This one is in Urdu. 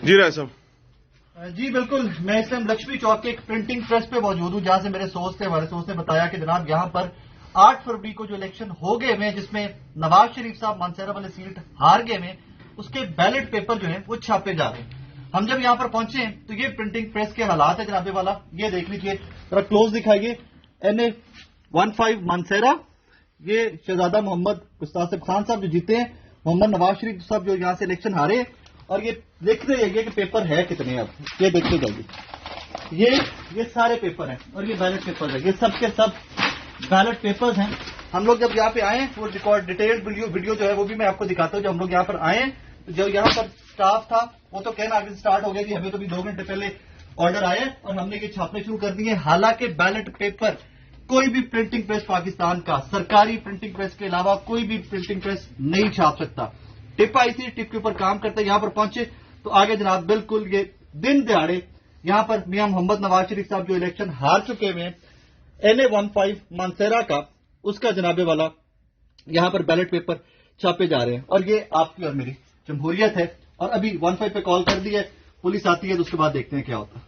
جی رائے صاحب. جی بالکل، میں اس ٹائم لکشمی چوک کے ایک پرنٹنگ پریس پہ موجود ہوں، جہاں سے میرے سورس تھے، ہمارے سورس نے بتایا کہ جناب یہاں پر 8 فروری کو جو الیکشن ہو گئے ہوئے، جس میں نواز شریف صاحب مانسہرہ والے سیٹ ہار گئے ہوئے، اس کے بیلٹ پیپر جو ہیں وہ چھاپے جا رہے ہیں. ہم جب یہاں پر پہنچے ہیں تو یہ پرنٹنگ پریس کے حالات ہے جناب والا، یہ دیکھ لیجیے، ذرا کلوز دکھائیے. NA 15 مانسہرہ، یہ شہزادہ محمد گستاخ خان صاحب جو جیتے ہیں، محمد نواز شریف صاحب جو یہاں سے الیکشن ہارے، اور یہ دیکھتے جائیے کہ پیپر ہے کتنے. اب یہ دیکھتے جائیے، یہ سارے پیپر ہیں اور یہ بیلٹ پیپر ہے، یہ سب کے سب بیلٹ پیپرز ہیں. ہم لوگ جب یہاں پہ آئے وہ ریکارڈ ڈیٹیلڈ ویڈیو جو ہے وہ بھی میں آپ کو دکھاتا ہوں. جب ہم لوگ یہاں پر آئے تو جو یہاں پر سٹاف تھا وہ تو کہنا آگے سٹارٹ ہو گیا کہ ہمیں تو بھی 2 گھنٹے پہلے آرڈر آئے اور ہم نے یہ چھاپنے شروع کر دیے. حالانکہ بیلٹ پیپر کوئی بھی پرنٹنگ پریس پاکستان کا سرکاری پرنٹنگ پریس کے علاوہ کوئی بھی پرنٹنگ پریس نہیں چھاپ سکتا. ٹپ آئی تھی، ٹپ کے اوپر کام کرتے یہاں پر پہنچے تو آگے جناب بالکل یہ دن دہاڑے یہاں پر میاں محمد نواز شریف صاحب جو الیکشن ہار چکے ہوئے ہیں NA 15 مانسہرہ کا، اس کا جناب والا یہاں پر بیلٹ پیپر چھاپے جا رہے ہیں. اور یہ آپ کی اور میری جمہوریت ہے. اور ابھی 15 پہ کال کر دی ہے، پولیس آتی ہے تو اس کے بعد دیکھتے ہیں کیا ہوتا ہے.